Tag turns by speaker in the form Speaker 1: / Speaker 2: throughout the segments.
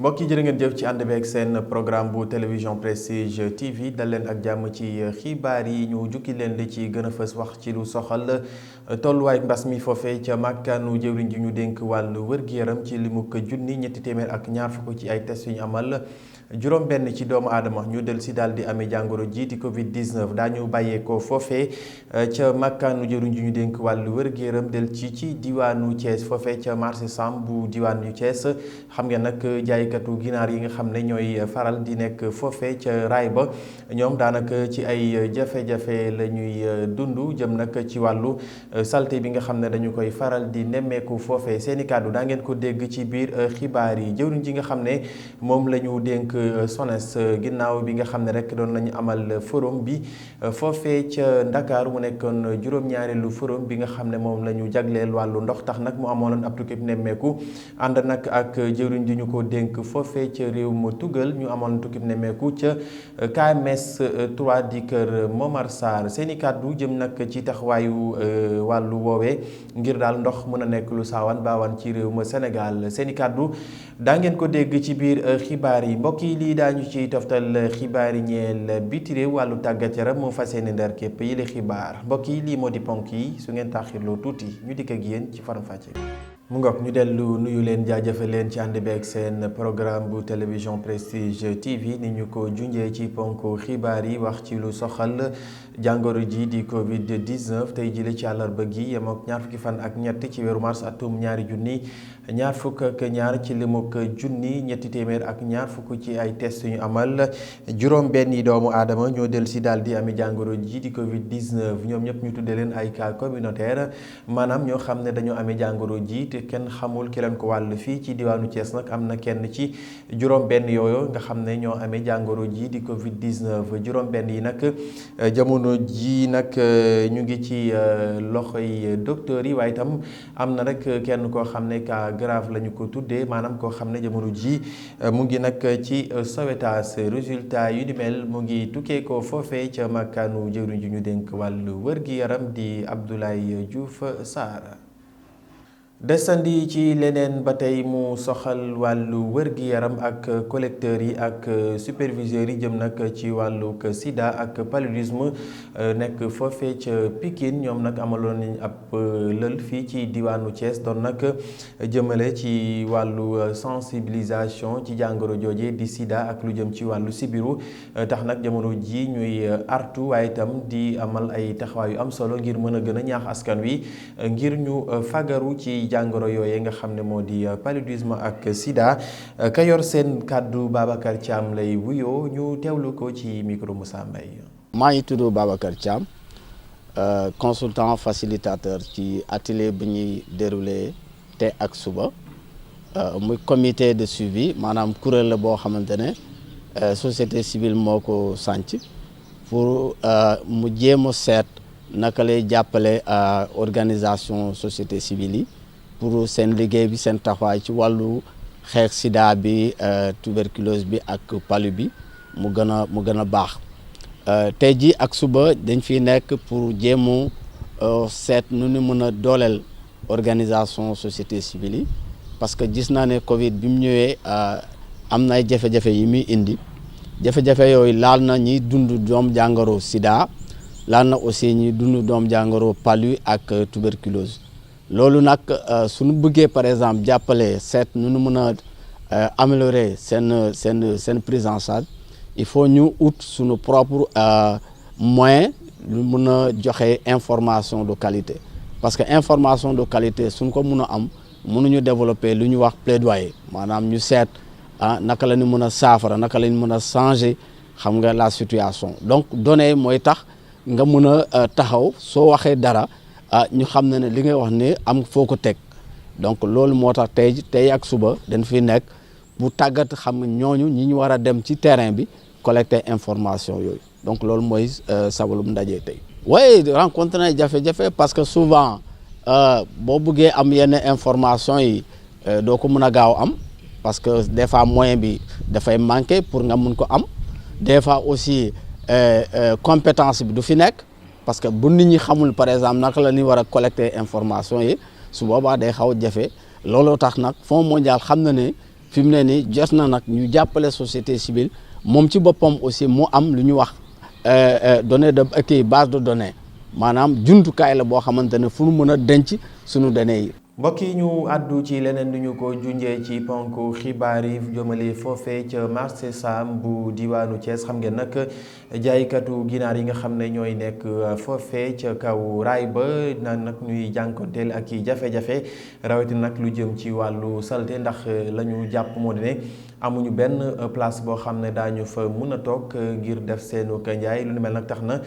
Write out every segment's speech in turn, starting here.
Speaker 1: mbokk yi jërë ngeen jëf ci ànd beeg seen programme bu télévision Prestige TV dal leen ak jàmm ci xibaar yi ñu jukki leen li ci gën a fës wax ci lu soxal tolluwaay mbas mi foofee ca màkkaanu jëwriñ ji ñu dénk wàllu wër-gu-yaram ci limuk junni ñetti téeméer ak ñaar fukk ci ay test yu ñu amal juróom benn ci doomu aadama ñu del si daal di amee jàngoro ji di Covid 19 daañu bàyyeekoo foofee ca màkkaanu jëwriñ ji ñu dénk wàllu wër-gu-yaram del ci diwaanu Thiès foofee ca marché Sam bu diwaanu Thiès xam ngeen nag jaaykatu ginaar yi nga xam ne ñooy faral di nekk foofee ca raay ba ñoom daanaka ci ay jafe-jafe la ñuy dund jëm nag ci wàllu salte bi nga xam ne dañu koy faral di nemmeeku foofee seeni kàddu daa ngeen ko dégg ci biir xibaar yi jëwriñ ji nga xam ne moom la ñu dénk SONES ginnaaw bi nga xam ne rek doon nañu amal forum bi foofee ca Ndakaar mu nekkoon juróom-ñaareelu forum bi nga xam ne moom la ñu jagleel wàllu ndox tax nag mu amoon ab tukkib nemmeeku ànd nag ak jëwriñ ji ñu ko dénk foofee ca réew mu tugal ñu amoon tukkib nemmeeku ca KMS 3 di kër Momar Sarr seeni kàddu jëm nag ci taxawaayu wàllu woowee ngir daal ndox mën a nekk lu saawan baawaan ci réew ma Sénégal seeni kàddu daa ngeen ko dégg ci biir xibaar yi mbokk yi lii daañu ci toftal xibaar yi ñeel biti réew wàllu tàggat yaram moo fas yéene ndar képp yi la xibaar mbokk yi lii moo di ponk yi su ngeen taaxirloo tuuti ñu dikk ak yéen ci faram-fàcce mu ngoog ñu dellu nuyu leen jaajëfal leen ci ànd beeg seen programme bu télévision Prestige TV ni ñu ko junjee ci ponk xibaar yi wax ci lu soxal jàngoro ji di Covid 19 tey jii la ci àllarba gi yem ak ñaar fukki fan ak ñett ci weeru mars atum ñaari junni ñaar fukk ak ñaar ci limuk junni ñetti téeméer ak ñaar fukk ci ay test yu ñu amal juróom benni doomu aadama ñoo del si daal di amee jàngoro ji di Covid 19 ñoom ñëpp ñu tuddee leen ay cas communautaire maanaam ñoo xam ne dañoo amee jàngoro ji te kenn xamul ki leen ko wàll fii ci diwaanu Thiès nag am na kenn ci juróom benn yooyu nga xam ne ñoo amee jàngoro ji di Covid 19 juróom benn yi nag jamono ji nag ñu ngi ci loxoy docteur yi waaye itam am na rek kenn koo xam ne cas grave la ñu ko tuddee maanaam koo xam ne jamono ji mu ngi nag ci sauvetage résultat yu di mel mu ngi tukkee ko foofee ca makkaanu jëwriñ ji ñu dénk wàllu wër-gi-yaram di Abdoulaye Diouf Sarr. desandi ci leneen ba tey mu soxal wàllu wër-gi-yaram ak collecteurs yi ak superviseurs yi jëm nag ci wàllu sida ak paludisme nekk foofee ca Pikine ñoom nag amaloon nañ ab lël fii ci diwaanu Thiès doon nag jëmale ci wàllu sensibilisation ci jàngoro jooje di sida ak lu jëm ci wàllu sibiru tax nag jamono ji ñuy artu waaye itam di amal ay taxawaay yu am solo ngir mën a gën a ñaax askan wi ngir ñu fagaru ci jàngoro yooye nga xam ne moo di paludisme ak sida ka yor seen kàddu Babacar Thiam lay wuyoo ñu teewlu ko ci micro Moussa Mbaye.
Speaker 2: maa ngi tudd Babacar Thiam consultant facilitateur ci atelier bi ñuy déroulé te ak suba muy comité de suivi maanaam kuréel la boo xamante ne société civile moo ko sànc pour mu jéem a seet naka lay jàppale organisation société civile yi pour seen liggéey bi seen taxawaay ci wàllu xeex sida bi tuberculose bi ak palu bi mu gën a baax tey jii ak suba dañ fi nekk pour jéem a seet nu ñu mën a dooleel organisation société civile yi parce que gis naa ne Covid bi mu ñëwee am na ay jafe-jafe yi muy indi jafe-jafe yooyu laal na ñiy dund doom jàngoro sida laal na aussi ñi dund doom jàngoro palu ak tuberculose loolu nag suñu bëggee par exemple jàppale seet nu nu mën a améliorer seen prise en charge il faut ñu ut suñu propre moyen lu mën a joxe information de qualité parce que information de qualité suñ ko mën a am mënuñu développer lu ñu wax plaidoyer maanaam ñu seet naka la ñu mën a saafara naka la ñu mën a changer xam nga la situation donc données mooy tax nga mën a taxaw soo waxee dara ñu xam ne li ngay wax ne am foo ko teg donc loolu moo tax tey ak suba dañ fi nekk bu tàggat xam nga ñooñu ñi ñu war a dem ci terrain bi collecter information yooyu donc loolu mooy sabalum ndaje tey. waaye rencontre na jafe-jafe parce que souvent boo bëggee am yenn information yi doo ko mën a gaaw am parce que des fois moyen bi dafay manquer pour nga mun ko am des fois aussi compétence bi du fi nekk. parce que bu nit ñi xamul par exemple naka la ñuy war a collecter information yi su boobaa day xaw a jafe looloo tax nag Fonds mondial xam na ne fi mu ne nii jot na nag ñu jàppale société civile moom ci boppam aussi mu am lu ñu wax données de kii base de données maanaam jumtukaay la boo xamante ne fu mu mën a denc suñu données yi.
Speaker 1: mbokk yi ñu àddu ci leneen lu ñu ko junjee ci ponk xibaar yi jëmale foofee ca marché Sam bu diwaanu Thiès xam ngeen nag jaaykatu ginaar yi nga xam ne ñooy nekk foofee ca kaw raay ba naan nag ñuy jànkonteel ak i jafe-jafe rawatina nag lu jëm ci wàllu salte ndax la ñu jàpp moo di ne amuñu benn place boo xam ne daañu fa mun a toog ngir def seenu njaay lu ni mel nag tax na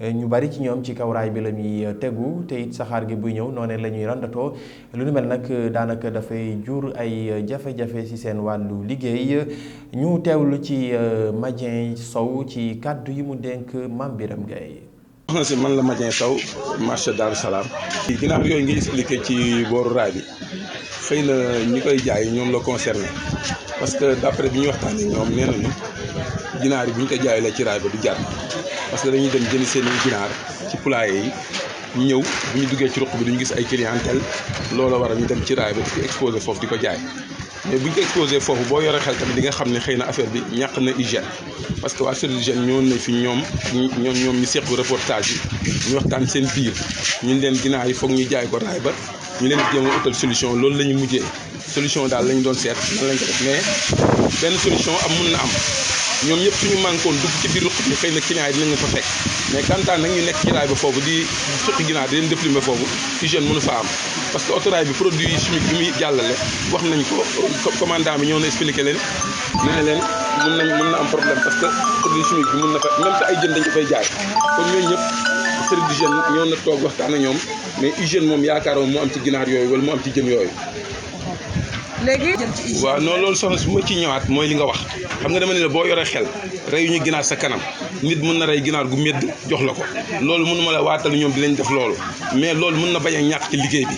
Speaker 1: ñu bari ci ñoom ci kaw raay bi la ñuy tegu te it saxaar gi buy ñëw noonee la ñuy randatoo lu ni mel nag daanaka dafay jur ay jafe-jafe ci seen wàllu liggéey ñu teewlu ci Madien Sow ci kàddu yi mu dénk Mame Biram Gaye.
Speaker 3: soxna si man la Madien Sow marché Darou Salam. ginaar yooyu nga expliqué ci booru raay bi xëy na ñi koy jaay ñoom la concerné parce que d'après bi ñu waxtaanee ñoom nee nañu ginaar yi bu ñu ko jaayee la ci raay ba du jar parce que dañuy dem jënd seen ginaar ci poulailler yi ñëw bu ñu duggee ci ruq bi duñu gis ay clientèle loolu waral ñu dem ci raay ba di ko exposé foofu di ko jaay mais bu ñu ko exposé foofu boo yoree xel tamit di nga xam ne xëy na affaire bi ñàkk na hygiène parce que waa service d'hygiène ñëwoon nañ fi ñoom ñu sequ reportage yi ñu waxtaan seen biir ñu leen ginaar yi foog ñu jaay ko raay ba ñu leen jéem a utal solution loolu la ñu mujjee solution daal la ñu doon seet nan lañ ko def mais benn solution mun na am ñoom ñëpp suñu manquoon dugg ci biir ruq bi xëy na client yi dinañ fa fekk mais kantaan nag ñu nekk ci raay ba foofu di suqi ginaar di leen déprimer foofu hygiène mënu fa am parce que autorail bi produit chimique bi muy jàllale wax nañ ko commandant bi ñëw na expliqué leen nee na leen mun na am problème parce que produit chimique bi mun na fa même te ay jën dañ ko fay jaay kon ñooñu ñëpp service d'hygiène ñëw na toog waxtaan ak ñoom mais hygiène moom yaakaaroon mu am ci ginaar yooyu wala mu am ci jën yooyu.
Speaker 4: léegi
Speaker 3: waaw non loolu soxna si bu ma ci ñëwaat mooy li nga wax xam nga dama ne la boo yoree xel rey ñu ginaar sa kanam nit mun na rey ginaar gu medd jox la ko loolu mënu ma la waatal ñoom dinañ def loolu mais loolu mun na bañ a ñàkk ci liggéey bi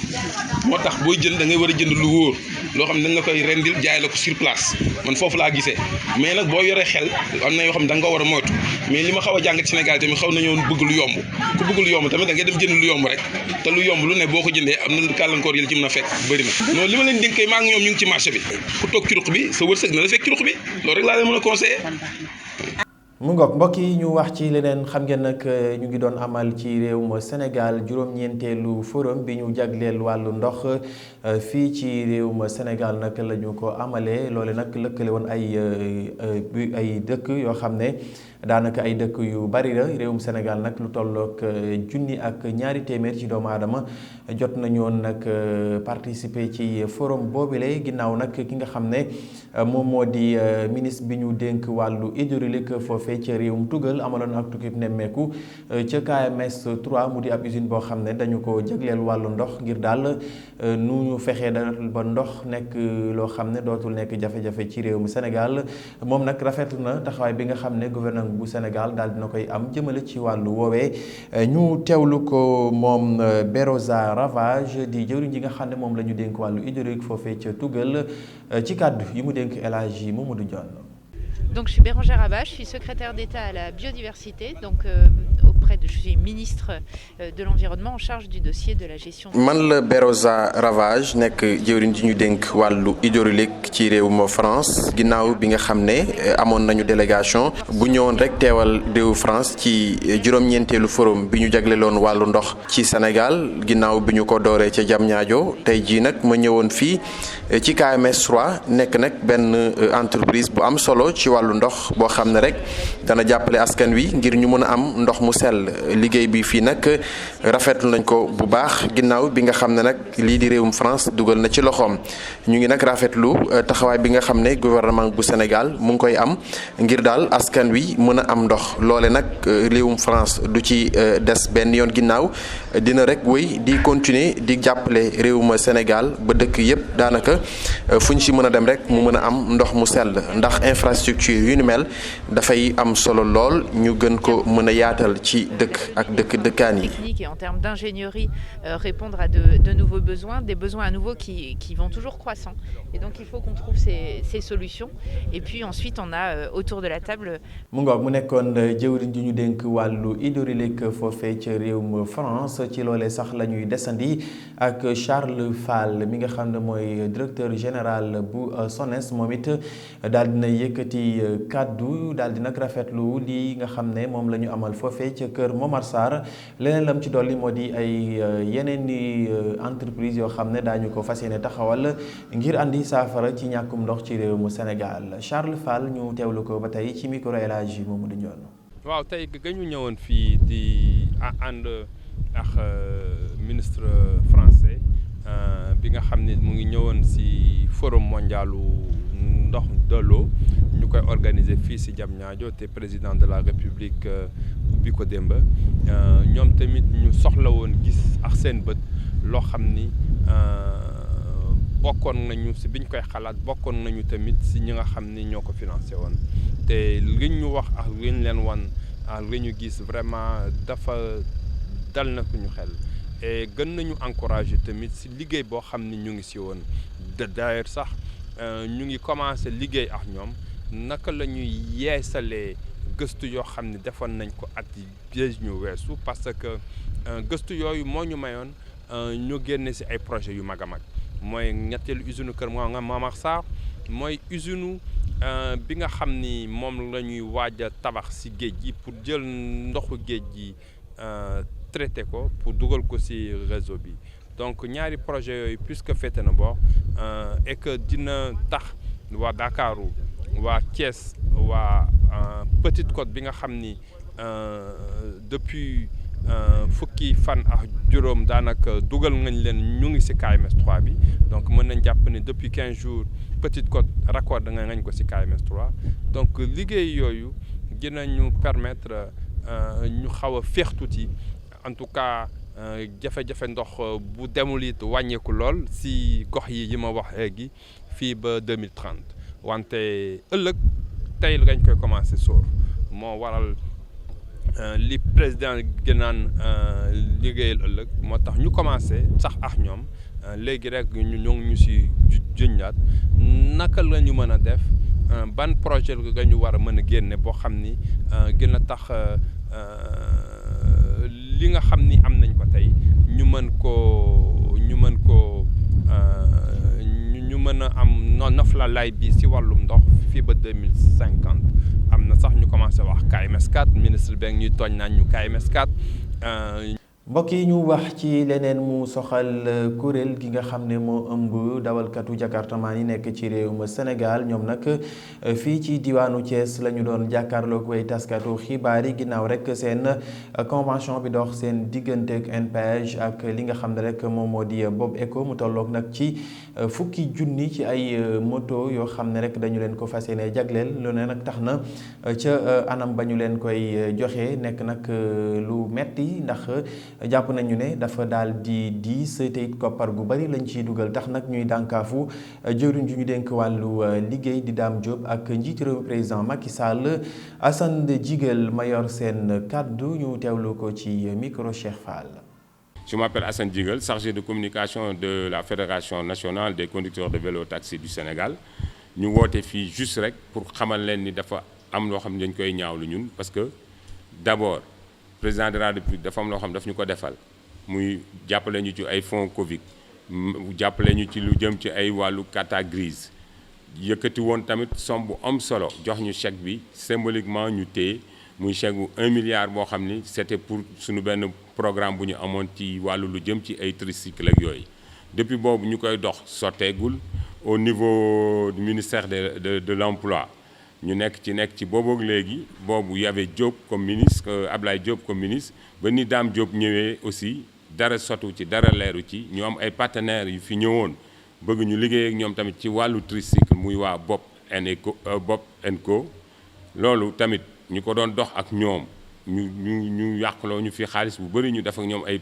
Speaker 3: moo tax booy jënd da ngay war a jënd lu wóor loo xam ne da nga koy rendil jaay la ko sur place man foofu laa gisee mais nag boo yoree xel am na yoo xam ne da nga ko war a moytu mais li ma xaw a jàng ci Sénégal tamit xaw nañoo bëgg lu yomb ku bëgg lu yomb tamit da ngay dem jënd lu yomb rek te lu yomb lu ne boo ko jëndee am na kàllankoor yi la ci mën a fekk bëri na non li ma leen dénkee maa ngi ñoom ñu ngi ci marché bi ku toog ci ruq bi sa wërsëg na la fekk ci ruq bi loolu rek laa leen mën a conseiller.
Speaker 1: mu ngoog mbokk yi ñu wax ci leneen xam ngeen nag ñu ngi doon amal ci réewum Sénégal juróom-ñeenteelu forum bi ñu jagleel wàllu ndox fii ci réewum Sénégal nag la ñu ko amalee loole nag lëkkale woon ay dëkk yoo xam ne daanaka ay dëkk yu bari la réewum Sénégal nag lu tollook junni ak ñaari téeméer ci doomu aadama jot nañu woon nag participer ci forum boobile ginnaaw nag ki nga xam ne moom moo di ministre bi ñu dénk wàllu hydraulique foofee ca réewum Tugal amaloon ak tukkib nemmeeku ca KMS 3 mu di ab usine boo xam ne dañu ko jagleel wàllu ndox ngir daal nu ñu fexee daal ba ndox nekk loo xam ne dootul nekk jafe-jafe ci réewum Sénégal moom nag rafetlu na taxawaay bi nga xam ne gouvernement bu Sénégal daal dina koy am jëmale ci wàllu woowee ñu teewlu ko moom Béroza Ravage di jëwriñ ji nga xam ne moom la ñu dénk wàllu hydraulique foofee ca Tugal ci kàddu yi mu dénk El Hadji Mamadou Dione.
Speaker 5: Donc je suis Bérangère Ravage, je suis secrétaire d'État à la biodiversité, donc je suis ministre de l'environnement en charge du dossier de la gestion.
Speaker 1: Man la Béroza Ravage nekk jëwriñ ji ñu dénk wàllu hydraulique ci réewum France ginnaaw bi nga xam ne amoon nañu délégation bu ñëwoon rek teewal réewu France ci juróom-ñeenteelu forum bi ñu jagleloon wàllu ndox ci Sénégal ginnaaw bi ñu ko dooree ca Diamniadio tey jii nag ma ñëwoon fii ci KMS 3 nekk nag benn entreprise bu am solo ci wàllu ndox boo xam ne rek dana jàppale askan wi ngir ñu mën a am ndox mu sell liggéey bi fii nag rafetlu nañ ko bu baax ginnaaw bi nga xam ne nag lii di réewum France dugal na ci loxoom ñu ngi nag rafetlu taxawaay bi nga xam ne gouvernement bu Sénégal mu ngi koy am ngir daal askan wi mën a am ndox loole nag réewum France du ci des benn yoon ginnaaw dina rek wéy di continuer di jàppale réewum Sénégal ba dëkk yépp daanaka fu ñu ci mën a dem rek mu mën a am ndox mu sell ndax infrastructure yu ni mel dafay am solo lool ñu gën ko mën a yaatal ci dëkk ak dëkkaan yi.
Speaker 5: Et en termes d'ingénierie, répondre à de nouveaux besoins, des besoins à nouveau qui vont toujours croissant. Et donc il faut qu'on trouve ces solutions. Et puis ensuite on a autour de la table.
Speaker 1: mu ngoog mu nekkoon jëwriñ ji ñu dénk wàllu hydraulique foofee ca réewum France ci loolee sax la ñuy desandi ak Charles Fall mi nga xam ne mooy directeur général bu SONES moom it daal dina yëkkati kàddu daal di nag rafetlu lii nga xam ne moom la ñu amal foofee ca kër Momar Sarr leneen lam ci dolli moo di ay yeneen i entreprise yoo xam ne daañu ko fas yéene taxawal ngir andi saafara ci ñàkkum ndox ci réew mu Sénégal Charles Fall ñu teewlu ko ba tey ci micro El Hadji Mamadou Ndione.
Speaker 6: waaw tey ga ñu ñëwoon fii di ànd ak ministre français bi nga xam ne mu ngi ñëwoon ci forum mondialu ndox de l'eau ñu koy organiser fii ci Diamniadio te président de la République bi ko démb ñoom tamit ñu soxla woon gis ak seen bët loo xam ni bokkoon nañu ci biñ koy xalaat bokkoon nañu tamit ci ñi nga xam ni ñoo ko financé woon te li ñu wax ak li ñu leen wan ak li ñu gis vraiment dafa dal na ko ñu xel et gën nañu encouragé tamit ci liggéey boo xam ni ñu ngi ci woon d'ailleurs sax ñu ngi commencé liggéey ak ñoom naka la ñuy yeesalee gëstu yoo xam ne defoon nañ ko at yi ñu weesu parce que gëstu yooyu moo ñu mayoon ñu génne ci ay projets yu mag a mag mooy ñetteelu usine Kër Momar Sarr mooy usine bi nga xam ni moom la ñuy waaj a tabax ci géej gi pour jël ndoxu géej gi traité ko pour dugal ko ci réseau bi donc ñaari projet yooyu puisque féete na boor et que dina tax waa Dakaru waa Thiès waa Petite Côte bi nga xam ni depuis fukki fan ak juróom daanaka dugal nañ leen ñu ngi ci KMS 3 bi donc mën nañ jàpp ne depuis 15 jours Petite Côte raccordé ngañ ko ci KMS 3 donc liggéey yooyu dinañu permettre ñu xaw a féex tuuti en tout cas jafe-jafe ndox bu demul it wàññeeku lool ci gox yi ma wax léegi fii ba 2030 wante ëllëg tey lañ koy commencer sóor moo waral li président gënaan liggéeyal ëllëg moo tax ñu commencé sax ak ñoom léegi rek ñu ci juñaat naka la ñu mën a def ban projet la ñu war a mën a génne boo xam ni gën a tax li nga xam ni am nañ ko tey ñu mën a am noflaay bi ci wàllum ndox fii ba 2050 am na sax ñu commencé wax KMS 4 ministre beeg ñuy tooñ naan ñu KMS 4.
Speaker 1: mbokk yi ñu wax ci leneen mu soxal kuréel gi nga xam ne moo ëmb dawalkatu jakartamaan yi nekk ci réewum Sénégal ñoom nag fii ci diwaanu Thiès la ñu doon jàkkaarloog way taskatu xibaar yi ginnaaw rek seen convention bi dox seen diggante ak NPEJ ak li nga xam ne rek moom moo di Bob Eco mu tolloog nag ci fukki junni ci ay moto yoo xam ne rek dañu leen ko fas yéene jagleel lu ne nag tax na ca anam ba ñu leen koy joxe nekk nag lu metti ndax jàpp nañu ne dafa daal di diis te it koppar gu bari lañ ciy dugal tax nag ñuy dànkaafu jëwriñ ju ñu dénk wàllu liggéey di Dame Diop ak njiitu réew président Macky Sall Assane Djigal mayor seen kàddu ñu teewlu ko ci micro Cheikh Fall.
Speaker 7: Je m'appelle Assane Djigal, chargé de communication de la Fédération nationale des conducteurs de vélo taxi du Sénégal. ñu woote fii juste rek pour xamal leen ni dafa am loo xam ne dañ koy ñaawlu ñun parce que d'abord président de la République dafa am loo xam daf ñu ko defal muy jàppale ñu ci ay fonds Covid jàppale ñu ci lu jëm ci ay wàllu carte grise yëkkati woon tamit somme bu am solo jox ñu chèque bi symboliquement ñu téye muy chèque bu 1 milliard boo xam ni c'était pour suñu benn programme bu ñu amoon ci wàllu lu jëm ci ay tricycle ak yooyu depuis boobu ñu koy dox sotteegul au niveau du ministère de l'emploi ñu nekk ci boobu ak léegi boobu y avait Diop comme ministre Ablaye Diop comme ministre ba ni Dame Diop ñëwee aussi dara sotu ci dara leeru ci ñu am ay partenaires yu fi ñëwoon bëgg ñu liggéey ak ñoom tamit ci wàllu tricycle muy waa Bob & Co loolu tamit ñu ko doon dox ak ñoom ñu yàqloo ñu fi xaalis bu bëri ñu def ak ñoom ay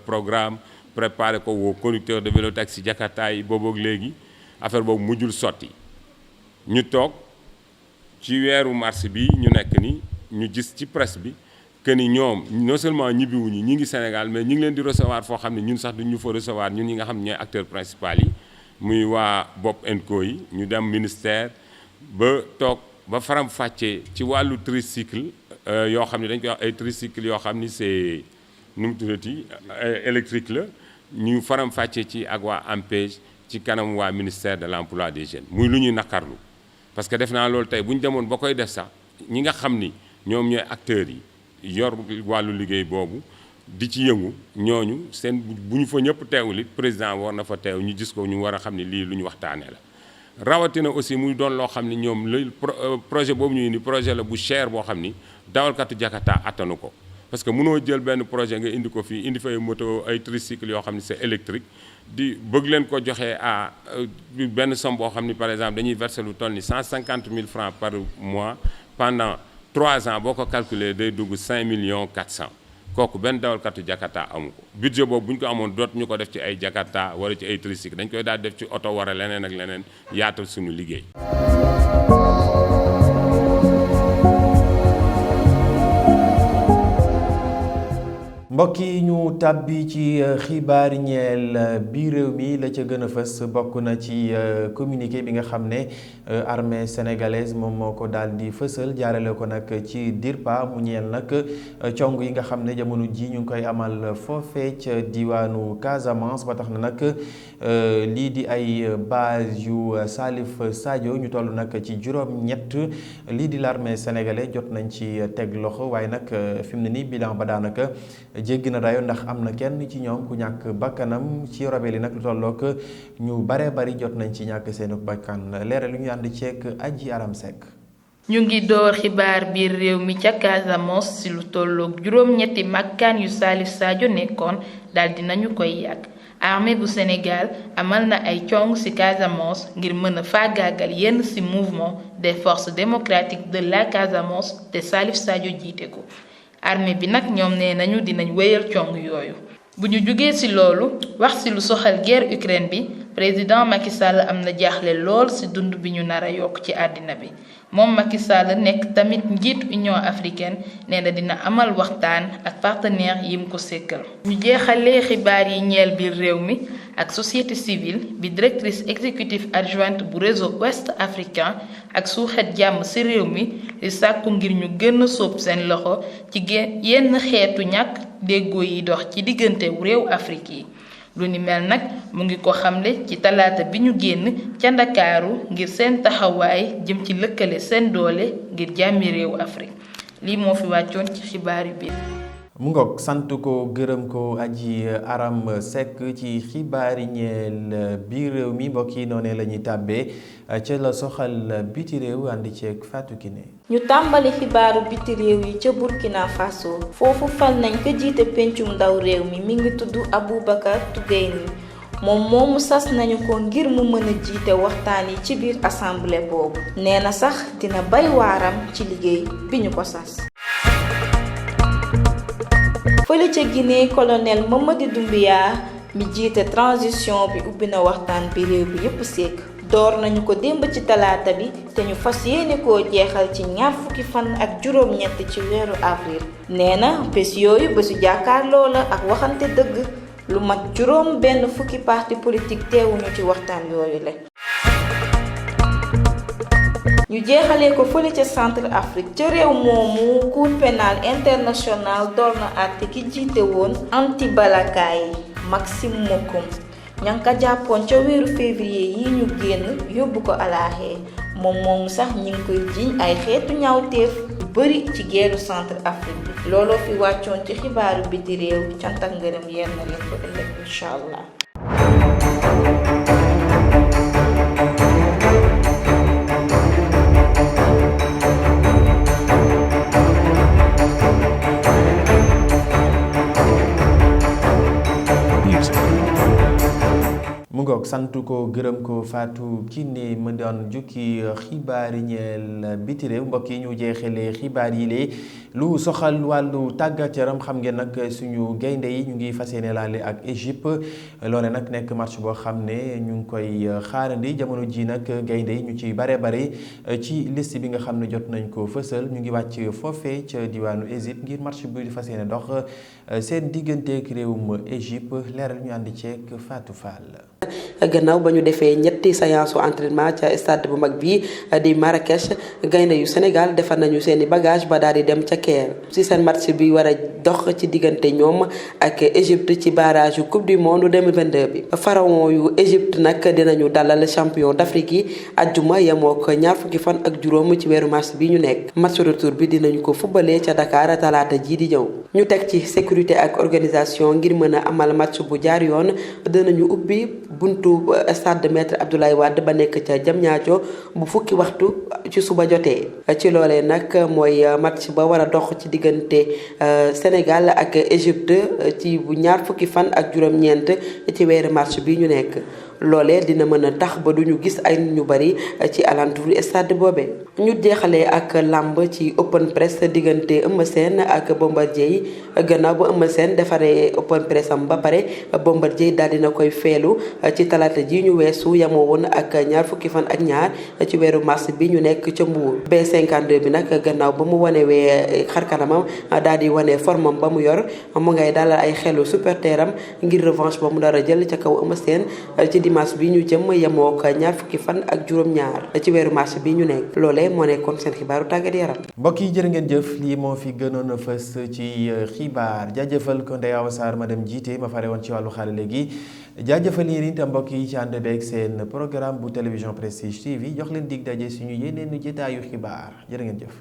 Speaker 7: programme préparé ko woo conducteur de vélo taxi Jakarta yi boobu ak léegi affaire boobu mujjul sotti ñu toog ci weeru mars bi ñu nekk ni ñu gis ci presse bi que ni ñoom non seulement ñibbiwuñu ñi ngi Sénégal mais ñi ngi leen di recevoir foo xam ne ñun sax duñu fa recevoir ñun ñi nga xam ne ñooy acteurs principaux yi muy waa Bob & Co yi ñu dem ministère ba toog ba faram fàccee ci wàllu tricycle yoo xam ne dañ koy wax ay tricycle yoo xam ni c'est nu mu tuddati électrique la ñu faram fàccee ci ak waa ANPEJ ci kanam waa ministère de l'emploi des jeunes muy lu ñuy naqarlu parce que def naa loolu tey bu ñu demoon ba koy def sax ñi nga xam ni ñoom ñooy acteurs yi yor wàllu liggéey boobu di ci yëngu ñooñu seen bu ñu fa ñëpp teewul it président war na fa teew ñu gis ko ñu war a xam ne lii lu ñu waxtaanee la. rawatina aussi muy doon loo xam ni ñoom lu projet boobu ñu indi projet la bu cher boo xam ni dawalkatu Jakarta attanu ko parce que mënoo jël benn projet nga indi ko fii indi fay moto ay tricycle yoo xam ni c'est électrique di bëgg leen ko joxee à benn somme boo xam ni par exemple dañuy verser lu toll ni 150 000 francs par mois pendant 3 ans boo ko calculer day dugg 5 400 000 kooku benn dawalkatu Jakarta amu ko budget boobu bu ñu ko amoon doot ñu ko def ci ay Jakarta wala ci ay tricycle dañ koy daal def ci oto wala leneen ak leneen yaatal suñu liggéey.
Speaker 1: mbokk yi ñu tàbbi ci xibaar ñeel biir réew mi la ca gën a fës bokk na ci communiqué bi nga xam ne armée sénégalaise moom moo ko daal di fësal jaarale ko nag ci DIRPA mu ñeel nag cong yi nga xam ne jamono ji ñu ngi koy amal foofee ca diwaanu Casamance ba tax na nag lii di ay base yu Salif Sadio ñu toll nag ci juróom-ñett lii di l'armée sénégalaise jot nañ ci teg loxo waaye nag fi mu ne nii bilan ba daanaka jéggi na dayo ndax am na kenn ci ñoom ku ñàkk bakkanam ci robel yi nag lu tollook ñu bare bari jot nañ ci ñàkk seenu bakkan leeral lu ñu ànd ceek Aji Aram Seck.
Speaker 8: ñu ngi door xibaar biir réew mi ca Casamance ci lu tollook juróom-ñetti makkaan yu Salif Sadio nekkoon daal dinañu koy yàgg. armée bu Sénégal amal na ay cong ci Casamance ngir mën a faagaagal yenn ci mouvement des forces démocratiques de la Casamance te Salif Sadio jiite ko. armée bi nag ñoom nee nañu dinañ wéyal cong yooyu bu ñu jugee ci loolu wax ci lu soxal guerre Ukraine bi président Macky Sall am na jaaxle lool ci dund bi ñu nar a yokk ci àddina bi moom Macky Sall nekk tamit njiitu Union africaine nee na dina amal waxtaan ak partenaires yim ko sékkal ñu jeexalee xibaar yi ñeel biir réew mi ak société civile bi directrice exécutive adjointe bu réseau ouest africain ak suuxat jàmm ci réew mi di sàkku ngir ñu gën a sóob seen loxo ci yenn xeetu ñàkk déggoo yi dox ci diggante réew Afrique yi lu ni mel nag mu ngi ko xamle ci talaata bi ñu génn ca Ndakaaru ngir seen taxawaay jëm ci lëkkale seen doole ngir jàmmi réew Afrique lii moo fi wàccoon ci xibaar yu biir.
Speaker 1: mu ngoog sant ko gërëm ko Aji Aram Seck ci xibaar yi ñeel biir réew mi mbokk yi noonee la ñuy tàbbee ca la soxal biti réew àndi ceeg Fatou Kiné.
Speaker 9: ñu tàmbali xibaaru biti réew yi ca Burkina Faso foofu fal nañ ko jiite pencum ndaw réew mi ngi tudd Aboubacar Tougayni moom moomu sas nañu ko ngir mu mën a jiite waxtaan yi ci biir assemblée boobu nee na sax dina bay waaram ci liggéey bi ñu ko sas. fële ca Guinée colonel Mamadi Doumbouya mi jiite transition bi ubbi na waxtaan bi réew bi yépp sekk door nañu ko démb ci talaata bi te ñu fas yéene koo jeexal ci 27 ci weeru avril nee na bés yooyu bésu jàkkaarloo la ak waxante dëgg lu mat benn fukki parti politique teewuñu ci waxtaan yooyu la ñu jeexalee ko fële ca centre Afrique ca réew moomu cour pénal international door na àtte ki jiite woon anti-Balaka yi Maxime Mokoum ña ngi ko jàppoon ca weeru février yi ñu génn yóbbu ko alaaxee moom moomu sax ñi ngi koy jiiñ ay xeetu ñaawteef yu bari ci geeru centre Afrique bi looloo fi wàccoon ci xibaaru biti réew cant ak ngërëm yenn leen ko ëllëg incha allah.
Speaker 1: mu ngoog sant ko gërëm ko Fatou Kiné ma doon jukki xibaar yi ñeel biti réew mbokk yi ñu jeexalee xibaar yi lee lu soxal wàllu tàggat yaram xam ngeen nag suñu gaynde yi ñu ngi fas yéene laale ak Égypte loole nag nekk match boo xam ne ñu ngi koy xaarandi jamono ji nag gaynde yi ñu ci bare ci liste bi nga xam ne jot nañ ko fësal ñu ngi wàcc foofee ca diwaanu Égypte ngir match bi di fas yéene dox seen digganteeg réewum Égypte leeral ñu àndi ceeg Fatou Fall.
Speaker 10: gannaaw ba ñu defee ñetti séance entraînement ca stade bu mag bi di Marrakech gaynde yu Sénégal defar nañu seeni bagage ba daal di dem ca Caire ci seen match bi war a dox ci diggante ñoom ak Égypte ci barrage yu coupe du monde 2022 bi. pharaon yu Égypte nag dinañu dalal champion d'Afrique yi ajjuma yemoo ko ñaar fukki fan ak juróom ci weeru mars bi ñu nekk. match retour bi dinañu ko fubalee ca Dakar talaata ji di ñëw. ñu teg ci sécurité ak organisation ngir mën a amal match bu jaar yoon dinañu ubbi buntu stade Maître Abdoulaye Wade ba nekk ca Diamniadio bu fukki waxtu ci suba jotee. ci loolee nag mooy match ba war a dox ci diggante Sénégal ak Égypte ci bu ñaar fukki fan ak juróom-ñeent ci weeru mars bi ñu nekk. loolee dina mën a tax ba duñu gis ay ñu bari ci alentour stade boobe. ñu jeexalee ak làmb ci open press diggante Eumeu Sène ak Bombardier gannaaw ba Eumeu Sène defaree open press am ba pare Bombardier daal dina koy feelu ci talaata ji ñu weesu yamoo woon ak ñaar fukki fan ak ñaar ci weeru mars bi ñu nekk ca Mbour. B52 bi nag gannaaw ba mu wanewee xarkanamam daal di wane formam ba mu yor mu ngay dalal ay xelu supporteram ngir revanche ba mu dara jël ca kaw Eumeu Sène ci dimanche bi ñu jëm yemoo ak ñaar fukki fan ak juróom-ñaar ci weeru mars bi ñu nekk. loolee moo nekkoon seen xibaaru tàggat yaram.
Speaker 1: mbokk yi jërë ngeen jëf lii moo fi gënoon a fës ci xibaar jaajëfal ko Ndeye Awa Sarr ma dem jiite ma fare woon ci wàllu xale léegi jaajëfal yéen itam mbokk yi ci ànd beeg seen programme bu télévision Prestige TV jox leen dig daje suñu yeneen jotaayu xibaar jërë ngeen jëf.